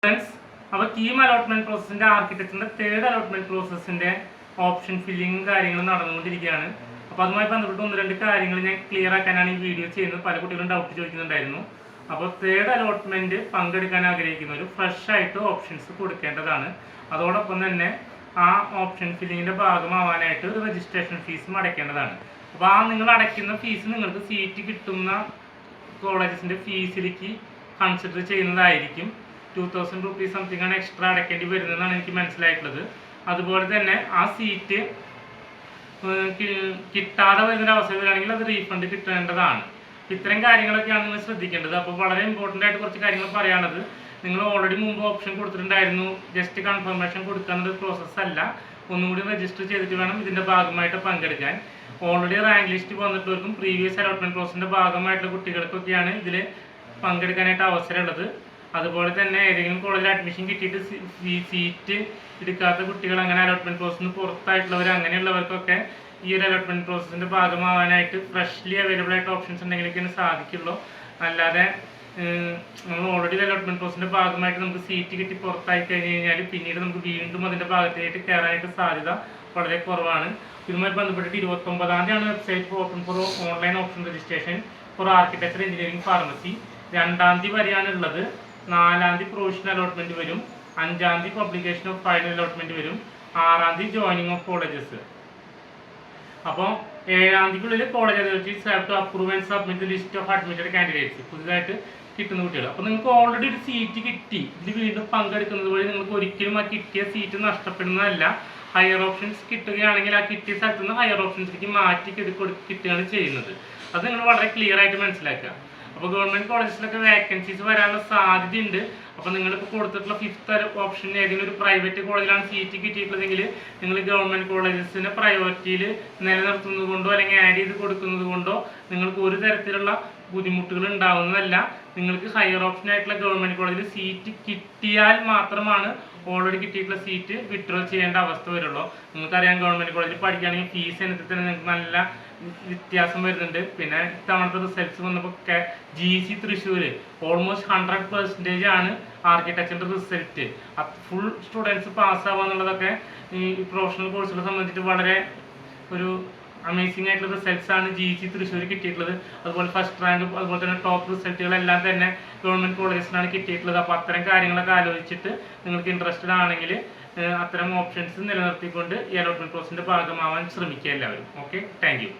Friends, അപ്പോൾ team allotment പ്രോസസ്സിന്റെ ആർക്കിടെക്ചറിന്റെ തേർഡ് അലോട്ട്മെന്റ് പ്രോസസ്സിന്റെ ഓപ്ഷൻ ഫില്ലിങ്ങും കാര്യങ്ങളും നടന്നുകൊണ്ടിരിക്കുകയാണ്. അപ്പോൾ അതുമായി ബന്ധപ്പെട്ട് ഒന്ന് രണ്ട് കാര്യങ്ങൾ ഞാൻ ക്ലിയർ ആക്കാനാണ് ഈ വീഡിയോ ചെയ്യുന്നത്. പല കുട്ടികളും ഡൗട്ട് ചോദിക്കുന്നുണ്ടായിരുന്നു. അപ്പോൾ തേർഡ് അലോട്ട്മെന്റ് പങ്കെടുക്കാൻ ആഗ്രഹിക്കുന്നവർ ഫ്രഷ് ആയിട്ട് ഓപ്ഷൻസ് കൊടുക്കേണ്ടതാണ്. അതോടൊപ്പം തന്നെ ആ ഓപ്ഷൻ ഫില്ലിങ്ങിന്റെ ഭാഗമാവാനായിട്ട് ഒരു രജിസ്ട്രേഷൻ ഫീസും അടയ്ക്കേണ്ടതാണ്. അപ്പോൾ ആ നിങ്ങൾ അടയ്ക്കുന്ന ഫീസ് നിങ്ങൾക്ക് സീറ്റ് കിട്ടുന്ന കോളേജസിന്റെ ഫീസിലേക്ക് കൺസിഡർ ചെയ്യുന്നതായിരിക്കും. 2000 rupees സംതിങ് ആണ് എക്സ്ട്രാ അടയ്ക്കേണ്ടി വരുന്നതെന്നാണ് എനിക്ക് മനസ്സിലായിട്ടുള്ളത്. അതുപോലെ തന്നെ ആ സീറ്റ് കിട്ടാതെ വരുന്ന അവസരത്തിലാണെങ്കിൽ അത് റീഫണ്ട് കിട്ടേണ്ടതാണ്. ഇത്തരം കാര്യങ്ങളൊക്കെയാണ് നിങ്ങൾ ശ്രദ്ധിക്കേണ്ടത്. അപ്പോൾ വളരെ ഇമ്പോർട്ടൻ്റ് ആയിട്ട് കുറച്ച് കാര്യങ്ങൾ പറയാനുള്ളത്, നിങ്ങൾ ഓൾറെഡി മുമ്പ് ഓപ്ഷൻ കൊടുത്തിട്ടുണ്ടായിരുന്നു. ജസ്റ്റ് കൺഫർമേഷൻ കൊടുക്കാനുള്ള പ്രോസസ്സ് അല്ല, ഒന്നുകൂടി രജിസ്റ്റർ ചെയ്തിട്ട് വേണം ഇതിൻ്റെ ഭാഗമായിട്ട് പങ്കെടുക്കാൻ. ഓൾറെഡി റാങ്ക് ലിസ്റ്റ് വന്നിട്ടുള്ളവർക്കും പ്രീവിയസ് അലോട്ട്മെന്റ് പ്രോസസ്സിൻ്റെ ഭാഗമായിട്ടുള്ള കുട്ടികൾക്കൊക്കെയാണ് ഇതിൽ പങ്കെടുക്കാനായിട്ട് അവസരമുള്ളത്. അതുപോലെ തന്നെ ഏതെങ്കിലും കോളേജിൽ അഡ്മിഷൻ കിട്ടിയിട്ട് സീറ്റ് എടുക്കാത്ത കുട്ടികൾ, അങ്ങനെ അലോട്ട്മെന്റ് പ്രോസസ്സിന് പുറത്തായിട്ടുള്ളവർ, അങ്ങനെയുള്ളവർക്കൊക്കെ ഈ ഒരു അലോട്ട്മെന്റ് പ്രോസസ്സിന്റെ ഭാഗമാവാനായിട്ട് ഫ്രഷ്ലി അവൈലബിൾ ആയിട്ട് ഓപ്ഷൻസ് ഉണ്ടെങ്കിലൊക്കെയാണ് സാധിക്കുള്ളൂ. അല്ലാതെ നമ്മൾ ഓൾറെഡി അലോട്ട്മെന്റ് പ്രോസസ്സിന്റെ ഭാഗമായിട്ട് നമുക്ക് സീറ്റ് കിട്ടി പുറത്തായി കഴിഞ്ഞ് കഴിഞ്ഞാൽ പിന്നീട് നമുക്ക് വീണ്ടും അതിന്റെ ഭാഗത്തേക്ക് കയറാനായിട്ട് സാധ്യത വളരെ കുറവാണ്. ഇതുമായി ബന്ധപ്പെട്ടിട്ട് 29-ാം തീയതിയാണ് website open for online option registration four architecture engineering pharmacy. 2-ാം തീയതി വരെയാണ് ഉള്ളത്. 4-ാം തീയതി പ്രൊവിഷണൽ അലോട്ട്മെന്റ് വരും. 5-ാം തീയതി പബ്ലിക്കേഷൻ ഓഫ് ഫൈനൽ അലോട്ട്മെന്റ് വരും. 6-ാം തീയതി ജോയിനിങ് ഓഫ് കോളേജസ്. അപ്പോൾ 7-ാം തീയതിക്കുള്ളിൽ college authorities have to approve and submit list of admitted candidates, പുതുതായിട്ട് കിട്ടുന്ന കുട്ടികൾ. അപ്പോൾ നിങ്ങൾക്ക് ഓൾറെഡി ഒരു സീറ്റ് കിട്ടി, ഇതിൽ വീണ്ടും പങ്കെടുക്കുന്നത് വഴി നിങ്ങൾക്ക് ഒരിക്കലും ആ കിട്ടിയ സീറ്റ് നഷ്ടപ്പെടുന്നതല്ല. ഹയർ ഓപ്ഷൻസ് കിട്ടുകയാണെങ്കിൽ ആ കിട്ടിയ സ്ഥലത്ത് നിന്ന് ഹയർ ഓപ്ഷൻസിലേക്ക് മാറ്റി കിട്ടുകയാണ് ചെയ്യുന്നത്. അത് നിങ്ങൾ വളരെ ക്ലിയർ ആയിട്ട് മനസ്സിലാക്കുക. അപ്പോൾ ഗവൺമെന്റ് കോളേജസിലൊക്കെ വേക്കൻസീസ് വരാനുള്ള സാധ്യതയുണ്ട്. അപ്പോൾ നിങ്ങളിപ്പോൾ കൊടുത്തിട്ടുള്ള 5th ഓപ്ഷൻ ഏതെങ്കിലും ഒരു പ്രൈവറ്റ് കോളേജിലാണ് സീറ്റ് കിട്ടിയിട്ടുള്ളതെങ്കിൽ നിങ്ങൾ ഗവൺമെന്റ് കോളേജസിനെ പ്രയോറിറ്റിയിൽ നിലനിർത്തുന്നത് കൊണ്ടോ അല്ലെങ്കിൽ ആഡ് ചെയ്ത് കൊടുക്കുന്നത് കൊണ്ടോ നിങ്ങൾക്ക് ഒരു തരത്തിലുള്ള ബുദ്ധിമുട്ടുകൾ ഉണ്ടാവുന്നതല്ല. നിങ്ങൾക്ക് ഹയർ ഓപ്ഷൻ ആയിട്ടുള്ള ഗവൺമെന്റ് കോളേജിൽ സീറ്റ് കിട്ടിയാൽ മാത്രമാണ് ഓൾറെഡി കിട്ടിയിട്ടുള്ള സീറ്റ് വിഡ്രോ ചെയ്യേണ്ട അവസ്ഥ വരുള്ളൂ. നിങ്ങൾക്കറിയാം, ഗവൺമെന്റ് കോളേജിൽ പഠിക്കുകയാണെങ്കിൽ ഫീസ് ഇനത്തിൽ തന്നെ നിങ്ങൾക്ക് നല്ല വ്യത്യാസം വരുന്നുണ്ട്. പിന്നെ ഇത്തവണത്തെ റിസൾട്ട്സ് വന്നപ്പോൾ GC തൃശ്ശൂർ ഓൾമോസ്റ്റ് 100% ആണ് ആർക്കിടെക്ചറിന്റെ റിസൾട്ട്. ഫുൾ സ്റ്റുഡൻസ് പാസ്സാവുക എന്നുള്ളതൊക്കെ ഈ പ്രൊഫഷണൽ കോഴ്സുകളെ സംബന്ധിച്ചിട്ട് വളരെ ഒരു അമേസിംഗ് ആയിട്ടുള്ള റിസൾട്ട്സ് ആണ് GC തൃശ്ശൂർ കിട്ടിയിട്ടുള്ളത്. അതുപോലെ ഫസ്റ്റ് റാങ്ക്, അതുപോലെ തന്നെ ടോപ്പ് റിസൾട്ടുകളെല്ലാം തന്നെ ഗവൺമെന്റ് കോളേജസിനാണ് കിട്ടിയിട്ടുള്ളത്. അപ്പോൾ അത്തരം കാര്യങ്ങളൊക്കെ ആലോചിച്ചിട്ട് നിങ്ങൾക്ക് ഇൻട്രസ്റ്റഡ് ആണെങ്കിൽ അത്തരം ഓപ്ഷൻസ് നിലനിർത്തിക്കൊണ്ട് ഈ അലോട്ട്മെന്റ് പ്രോസസ്സിന്റെ ഭാഗമാവാൻ ശ്രമിക്കുക എല്ലാവരും. Okay, thank you.